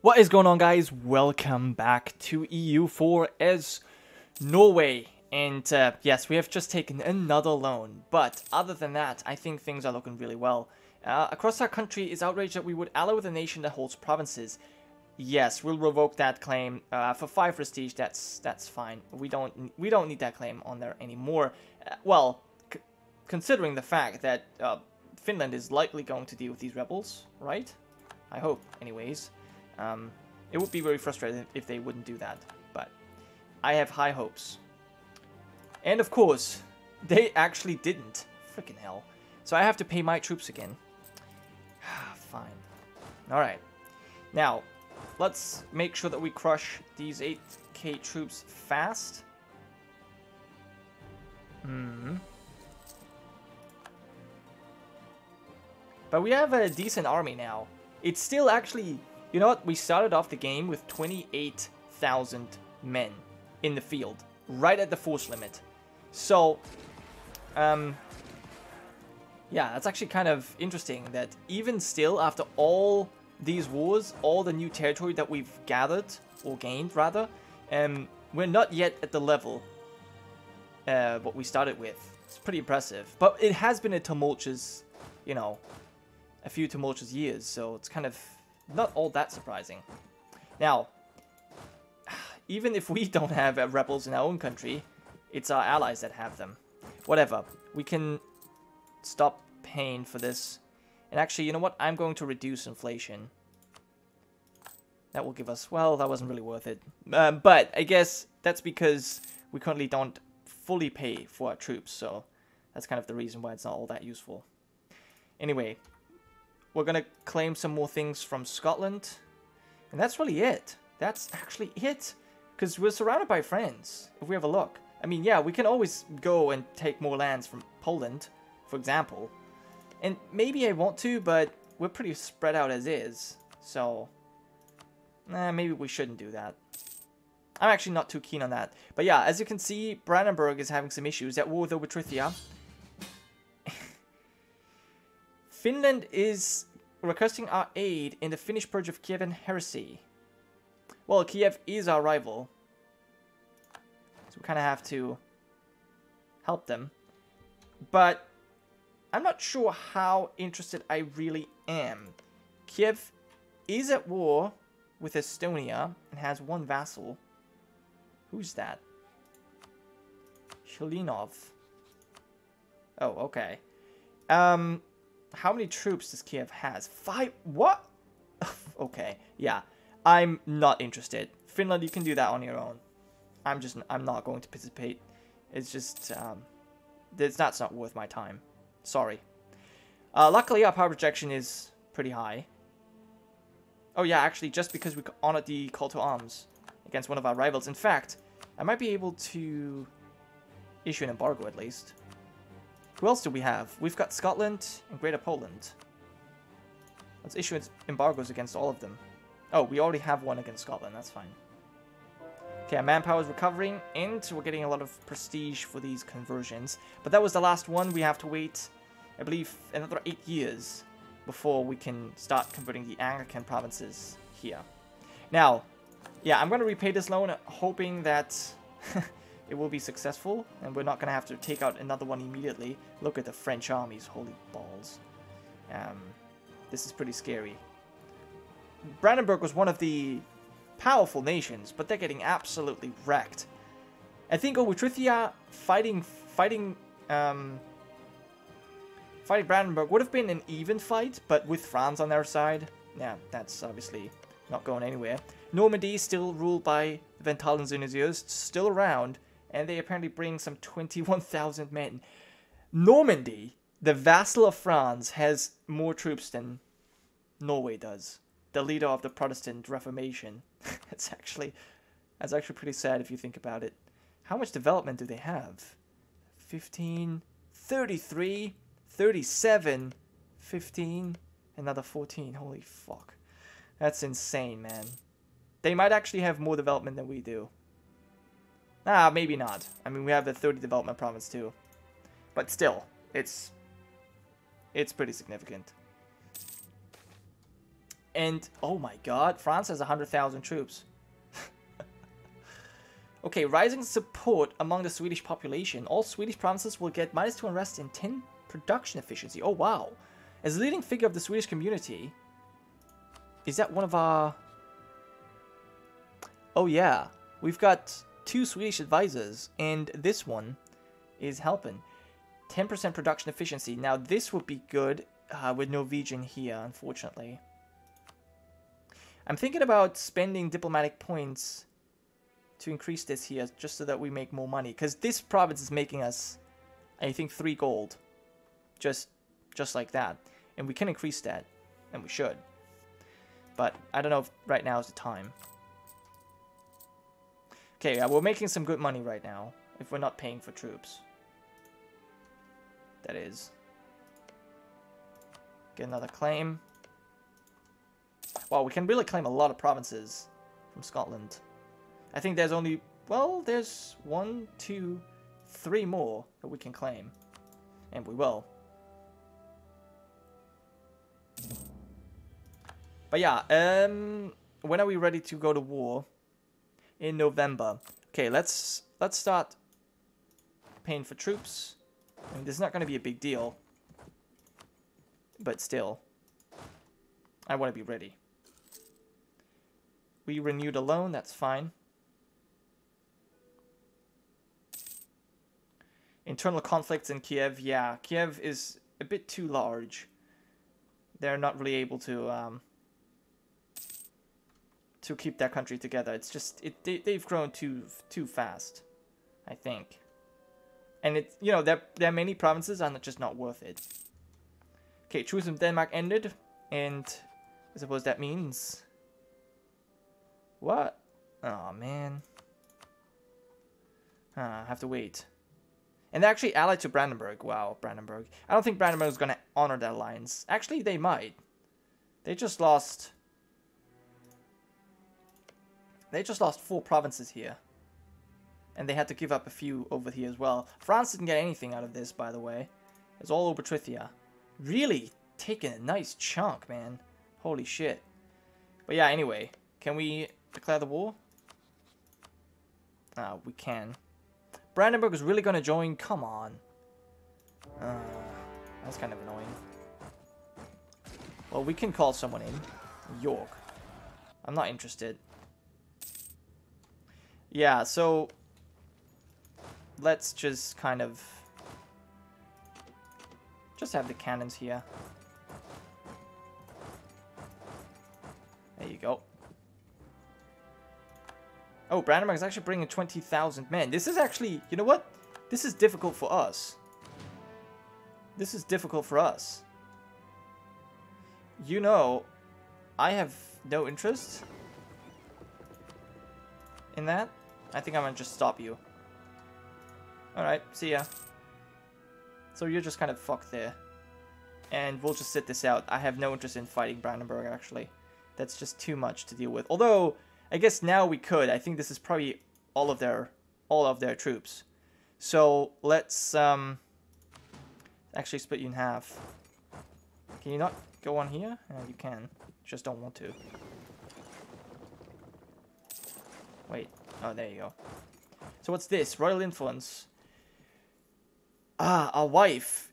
What is going on, guys? Welcome back to EU4 as Norway. And yes, we have just taken another loan. But other than that, I think things are looking really well. Across our country is outrage that we would ally with a nation that holds provinces. Yes, we'll revoke that claim for 5 prestige. That's fine. We don't need that claim on there anymore. Considering the fact that Finland is likely going to deal with these rebels, right? I hope, anyways. It would be very frustrating if they wouldn't do that, but I have high hopes. And of course, they actually didn't. Freaking hell. So I have to pay my troops again. Fine. Alright. Now, let's make sure that we crush these 8k troops fast. But we have a decent army now. It's still actually... You know what? We started off the game with 28,000 men in the field, right at the force limit. So, yeah, that's actually kind of interesting that even still, after all these wars, all the new territory that we've gathered, or gained rather, we're not yet at the level what we started with. It's pretty impressive. But it has been a tumultuous, you know, a few tumultuous years, so it's kind of... not all that surprising. Now, even if we don't have rebels in our own country, it's our allies that have them. Whatever. We can stop paying for this. And actually, you know what? I'm going to reduce inflation. That will give us... well, that wasn't really worth it. But I guess that's because we currently don't fully pay for our troops. So that's kind of the reason why it's not all that useful. Anyway... we're going to claim some more things from Scotland. And that's really it. That's actually it. Because we're surrounded by friends, if we have a look. I mean, yeah, we can always go and take more lands from Poland, for example. And maybe I want to, but we're pretty spread out as is. So, maybe we shouldn't do that. I'm actually not too keen on that. But yeah, as you can see, Brandenburg is having some issues at war with Obertrithia. Finland is requesting our aid in the Finnish purge of Kievan heresy. Well, Kiev is our rival, so we kind of have to help them. But I'm not sure how interested I really am. Kiev is at war with Estonia and has one vassal. Who's that? Shalinov. Oh, okay. How many troops does Kiev has? 5? What? Okay, yeah. I'm not interested. Finland, you can do that on your own. I'm not going to participate. It's just, that's not worth my time. Sorry. Luckily, our power projection is pretty high. Oh yeah, actually, just because we honored the call to arms against one of our rivals. In fact, I might be able to issue an embargo at least. Who else do we have? We've got Scotland and Greater Poland. Let's issue embargoes against all of them. Oh, we already have one against Scotland. That's fine. Okay, our manpower is recovering, and we're getting a lot of prestige for these conversions. But that was the last one. We have to wait, I believe, another 8 years before we can start converting the Anglican provinces here. Now, yeah, I'm going to repay this loan, hoping that... it will be successful, and we're not going to have to take out another one immediately. Look at the French armies, holy balls. This is pretty scary. Brandenburg was one of the powerful nations, but they're getting absolutely wrecked. I think Obertrithia fighting Brandenburg would have been an even fight, but with France on their side, yeah, that's obviously not going anywhere. Normandy, still ruled by the Ventalen still around, and they apparently bring some 21,000 men. Normandy, the vassal of France, has more troops than Norway does. The leader of the Protestant Reformation. That's actually pretty sad if you think about it. How much development do they have? 15, 33, 37, 15, another 14. Holy fuck. That's insane, man. They might actually have more development than we do. Ah, maybe not. I mean, we have the 30 development province too. But still, it's pretty significant. And, oh my god, France has 100,000 troops. Okay, rising support among the Swedish population. All Swedish provinces will get -2 unrest and 10 production efficiency. Oh, wow. As a leading figure of the Swedish community, is that one of our... Oh, yeah. We've got 2 Swedish advisors, and this one is helping. 10% production efficiency. Now, this would be good with Norwegian here, unfortunately. I'm thinking about spending diplomatic points to increase this here, just so that we make more money. Because this province is making us, I think, 3 gold. Just like that. And we can increase that. And we should. But I don't know if right now is the time. Okay, we're making some good money right now. If we're not paying for troops. That is. Get another claim. Wow, we can really claim a lot of provinces from Scotland. I think there's only... Well, there's 1, 2, 3 more that we can claim. And we will. But yeah, when are we ready to go to war? In November. Okay, let's start paying for troops. I mean, this is not going to be a big deal. But still. I want to be ready. We renewed a loan, that's fine. Internal conflicts in Kiev, yeah. Kiev is a bit too large. They're not really able to keep their country together. It's just, they've grown too fast, I think. And it's, you know, there are many provinces and it's just not worth it. Okay, truce in Denmark ended, and I suppose that means... What? Oh man. I have to wait. And they're actually allied to Brandenburg. Wow, Brandenburg. I don't think Brandenburg is going to honor that alliance. Actually, they might. They just lost 4 provinces here. And they had to give up a few over here as well. France didn't get anything out of this, by the way. It's all over Trithia. Really taking a nice chunk, man. Holy shit. But yeah, anyway. Can we declare the war? We can. Brandenburg is really going to join? Come on. That's kind of annoying. Well, we can call someone in. York. I'm not interested. Yeah, so... Let's just kind of... Just have the cannons here. There you go. Oh, Brandenburg is actually bringing 20,000 men. This is actually... You know what? This is difficult for us. This is difficult for us. You know, I have no interest in that. I think I'm going to just stop you. Alright, see ya. So you're just kind of fucked there. And we'll just sit this out. I have no interest in fighting Brandenburg, actually. That's just too much to deal with. Although, I guess now we could. I think this is probably all of their troops. So let's actually split you in half. Can you not go on here? You can. Just don't want to. Wait. Oh, there you go. So what's this? Royal influence. Our wife.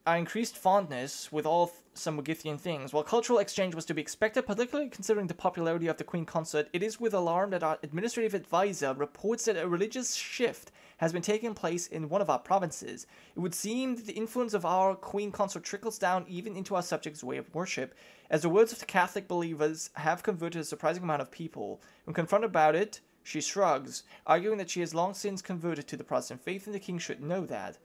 Our increased fondness with all some Wigithian things. While cultural exchange was to be expected, particularly considering the popularity of the Queen Consort, it is with alarm that our administrative advisor reports that a religious shift has been taking place in one of our provinces. It would seem that the influence of our Queen Consort trickles down even into our subjects' way of worship, as the words of the Catholic believers have converted a surprising amount of people. When confronted about it, she shrugs, arguing that she has long since converted to the Protestant faith and the king should know that.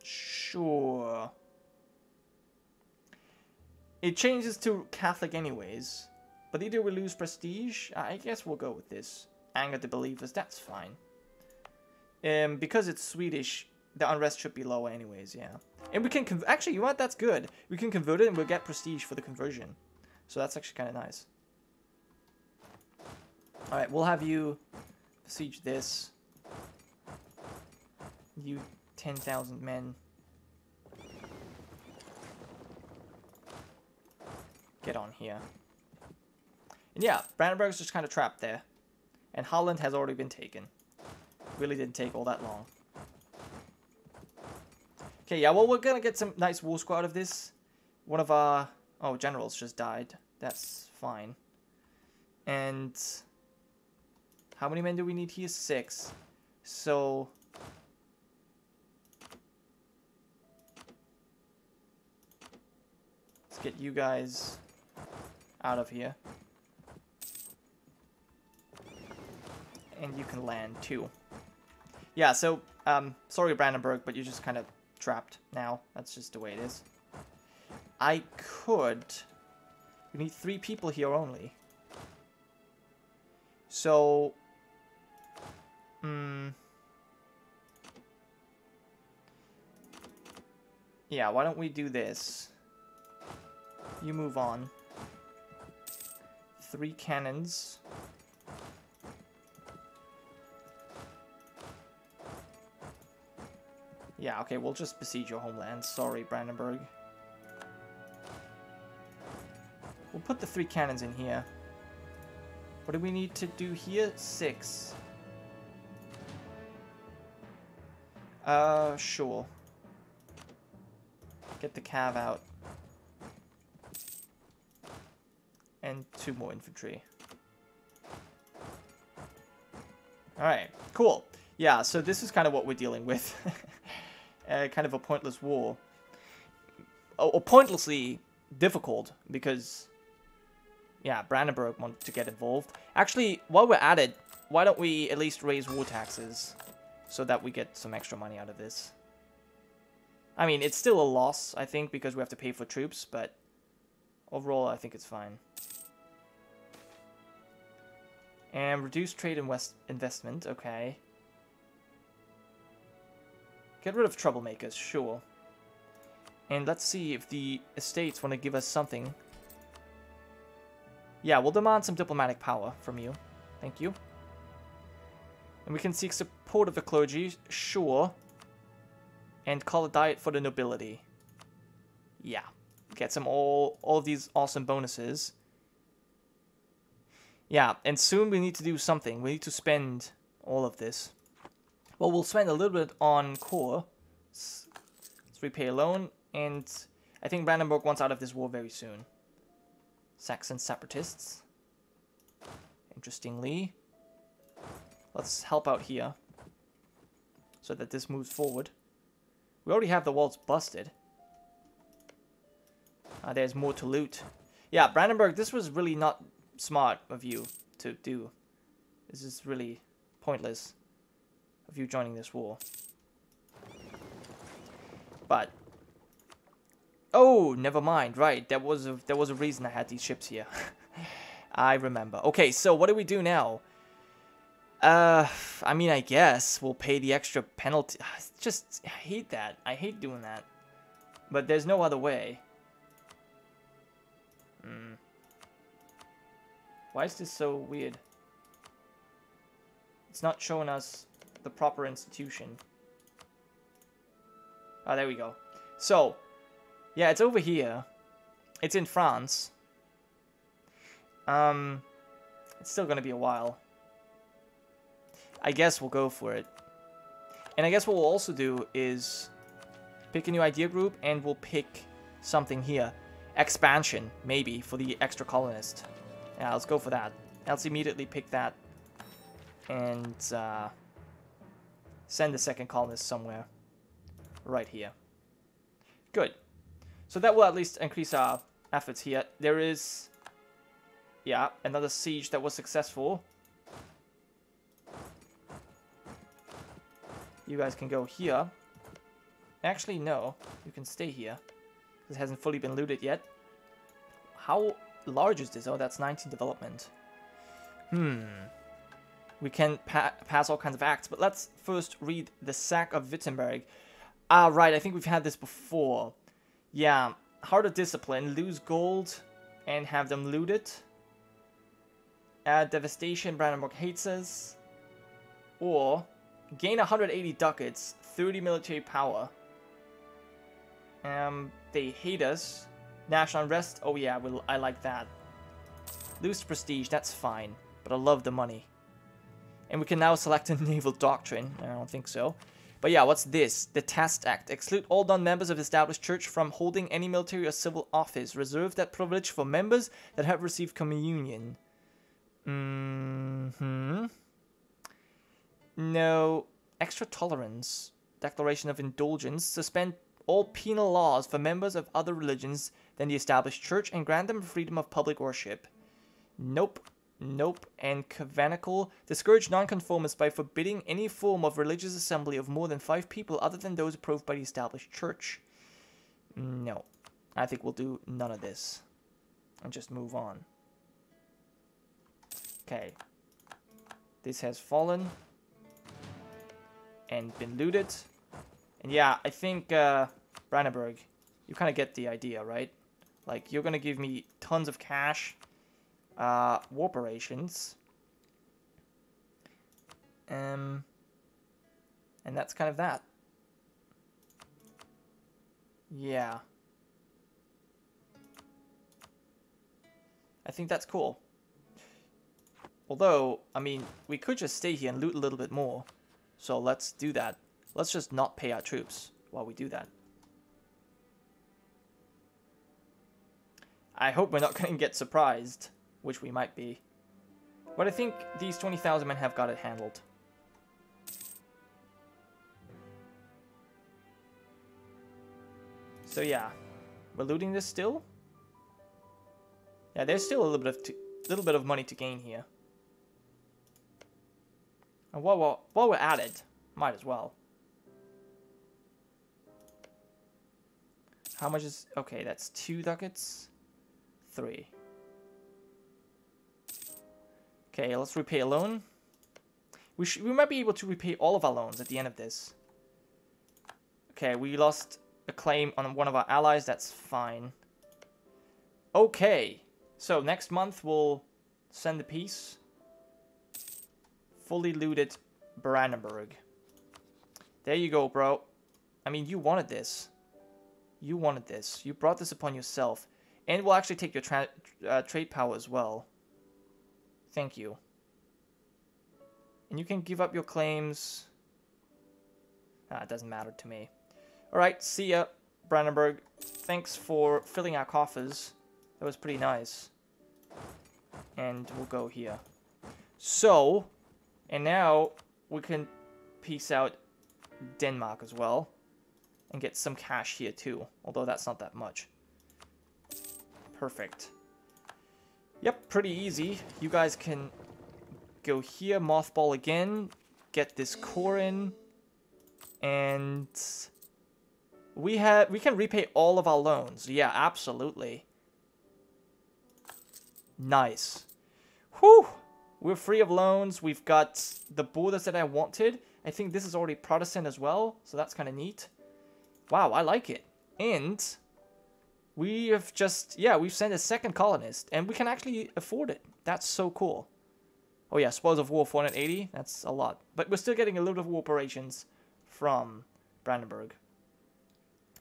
Sure. It changes to Catholic anyways. But either we lose prestige, I guess we'll go with this. Anger the believers, that's fine. Because it's Swedish, the unrest should be lower anyways, yeah. And we can, actually, you know what, that's good. We can convert it and we'll get prestige for the conversion. So that's actually kind of nice. Alright, we'll have you besiege this. You 10,000 men. get on here. And yeah, Brandenburg's just kind of trapped there. And Holland has already been taken. Really didn't take all that long. Okay, yeah, well, we're gonna get some nice war score out of this. One of our... Oh, generals just died. That's fine. And... How many men do we need here? 6. So... Let's get you guys out of here. And you can land too. Yeah, so, sorry Brandenburg, but you're just kind of trapped now. That's just the way it is. I could... We need 3 people here only. So... Yeah, why don't we do this? You move on. 3 cannons. Yeah, okay, we'll just besiege your homeland. Sorry, Brandenburg. We'll put the 3 cannons in here. What do we need to do here? 6. Sure. Get the cav out. And 2 more infantry. Alright, cool. Yeah, so this is kind of what we're dealing with. Kind of a pointless war. Or pointlessly difficult, because... Yeah, Brandenburg wants to get involved. Actually, while we're at it, why don't we at least raise war taxes? So that we get some extra money out of this. I mean, it's still a loss, I think, because we have to pay for troops, but... Overall, I think it's fine. And reduce trade and investment, okay. Get rid of troublemakers, sure. And let's see if the estates want to give us something. Yeah, we'll demand some diplomatic power from you. Thank you. And we can seek support of the clergy, sure. And call a diet for the nobility. Yeah. Get some all of these awesome bonuses. Yeah, and soon we need to do something. We need to spend all of this. Well, we'll spend a little bit on core. Let's repay a loan. And I think Brandenburg wants out of this war very soon. Saxon separatists. Interestingly. Let's help out here. So that this moves forward. We already have the walls busted. There's more to loot. Yeah, Brandenburg, this was really not smart of you to do. This is really pointless of you joining this war. But oh, never mind. Right, there was a reason I had these ships here. I remember. Okay, so what do we do now? I mean, I guess we'll pay the extra penalty. I hate that. I hate doing that. But there's no other way. Why is this so weird? It's not showing us the proper institution. Oh, there we go. So, yeah, it's over here. It's in France. It's still gonna be a while. I guess we'll go for it. And I guess what we'll also do is pick a new idea group, and we'll pick something here. Expansion, maybe, for the extra colonist. Yeah, let's go for that. Let's immediately pick that. And send the second colonist somewhere. Right here. Good. So that will at least increase our efforts here. There is... Yeah, another siege that was successful. You guys can go here. Actually, no. You can stay here. This hasn't fully been looted yet. How large is this? Oh, that's 19 development. We can pass all kinds of acts, but let's first read the sack of Wittenberg. Ah, right, I think we've had this before. Yeah, harder discipline, lose gold, and have them looted. Add devastation, Brandenburg hates us. Or, gain 180 ducats, 30 military power. They hate us. National unrest. Oh yeah, I like that. Lose prestige, that's fine. But I love the money. And we can now select a naval doctrine. I don't think so. But yeah, what's this? The Test Act. Exclude all non-members of the established church from holding any military or civil office. Reserve that privilege for members that have received communion. No. Extra tolerance. Declaration of indulgence. Suspend all penal laws for members of other religions than the established church and grant them freedom of public worship. Nope. Nope. And canonical. Discourage nonconformists by forbidding any form of religious assembly of more than 5 people other than those approved by the established church. No. I think we'll do none of this. And just move on. Okay. This has fallen. And been looted. And yeah, I think, Brandenburg, you kind of get the idea, right? Like, you're gonna give me tons of cash. War operations. And that's kind of that. Yeah. I think that's cool. Although, I mean, we could just stay here and loot a little bit more. So let's do that. Let's just not pay our troops while we do that. I hope we're not going to get surprised, which we might be. But I think these 20,000 men have got it handled. So yeah, we're looting this still. Yeah, there's still a little bit of money to gain here. And while we're at it, might as well. How much is... Okay, that's 2 ducats. 3. Okay, let's repay a loan. We might be able to repay all of our loans at the end of this. Okay, we lost a claim on one of our allies. That's fine. Okay, so next month we'll send the peace. Fully looted Brandenburg. There you go, bro. I mean, you wanted this. You wanted this. You brought this upon yourself. And we'll actually take your trade power as well. Thank you. And you can give up your claims. It doesn't matter to me. Alright, see ya, Brandenburg. Thanks for filling our coffers. That was pretty nice. And we'll go here. So, and now we can peace out Denmark as well. And get some cash here too. Although that's not that much. Perfect. Yep, pretty easy. You guys can go here, mothball again, get this core in, and we can repay all of our loans. Yeah, absolutely. Nice. Whew! We're free of loans. We've got the borders that I wanted. I think this is already Protestant as well, so that's kind of neat. Wow, I like it. And we have just, yeah, we've sent a second colonist, and we can actually afford it. That's so cool. Oh yeah, spoils of war, 480. That's a lot. But we're still getting a little bit of war operations from Brandenburg,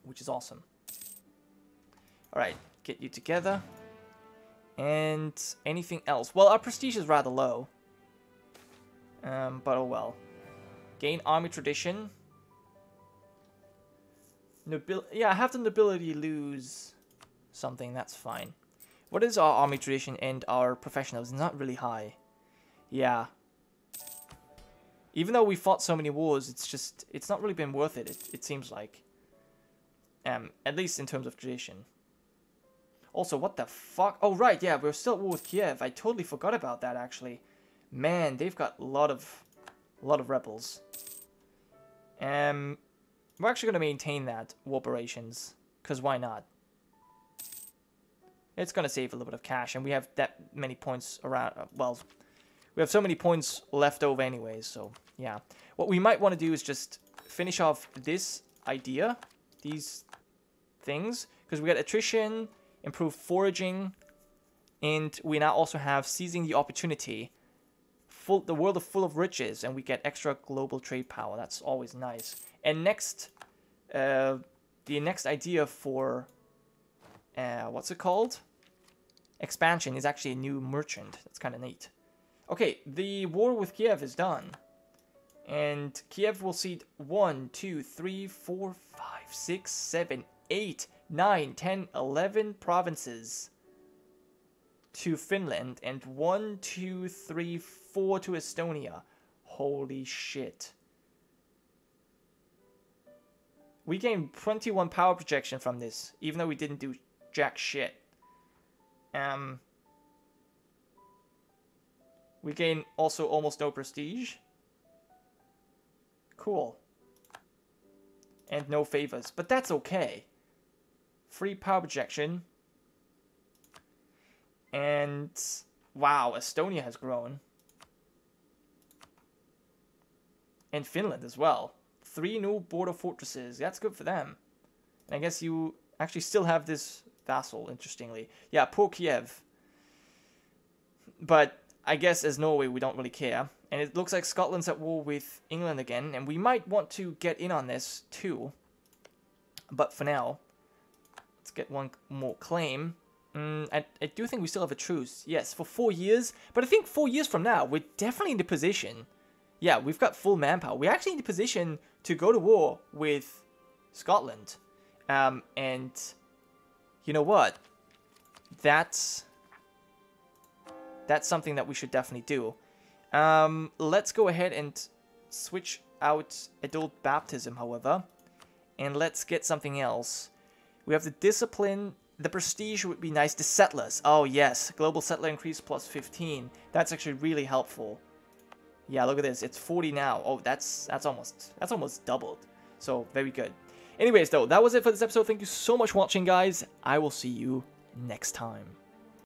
which is awesome. Alright, get you together. And anything else? Well, our prestige is rather low. But oh well. Gain army tradition. Yeah, have the nobility lose something, that's fine. What is our army tradition and our professionals? Not really high. Yeah. Even though we fought so many wars, it's not really been worth it, it seems like. At least in terms of tradition. Also, what the fuck? Oh, right, yeah, we're still at war with Kiev. I totally forgot about that, actually. Man, they've got a lot of rebels. We're actually going to maintain that, war operations. Because why not? It's going to save a little bit of cash, and we have that many points around, well, we have so many points left over anyways, so, yeah. What we might want to do is just finish off this idea, these things, because we got attrition, improved foraging, and we now also have seizing the opportunity. The world is full of riches, and we get extra global trade power. That's always nice. And next, the next idea for what's it called? Expansion is actually a new merchant. That's kind of neat. Okay, the war with Kiev is done. And Kiev will cede 1, 2, 3, 4, 5, 6, 7, 8, 9, 10, 11 provinces to Finland. And 1, 2, 3, 4 to Estonia. Holy shit. We gained 21 power projection from this, even though we didn't do jack shit. We gain also almost no prestige. Cool. And no favors, but that's okay. Free power projection. And wow, Estonia has grown. And Finland as well. 3 new border fortresses. That's good for them. And I guess you actually still have this vassal, interestingly. Yeah, poor Kiev. But I guess as Norway, we don't really care. And it looks like Scotland's at war with England again. And we might want to get in on this too. But for now, let's get one more claim. I do think we still have a truce. Yes, for 4 years. But I think 4 years from now, we're definitely in the position. Yeah, we've got full manpower. We're actually in the position to go to war with Scotland. And you know what? That's something that we should definitely do. Let's go ahead and switch out adult baptism, however. And let's get something else. We have the discipline. The prestige would be nice. The settlers. Oh, yes. Global settler increase plus 15. That's actually really helpful. Yeah, look at this. It's 40 now. Oh, that's almost doubled. So, very good. Anyways, though, that was it for this episode. Thank you so much for watching, guys. I will see you next time.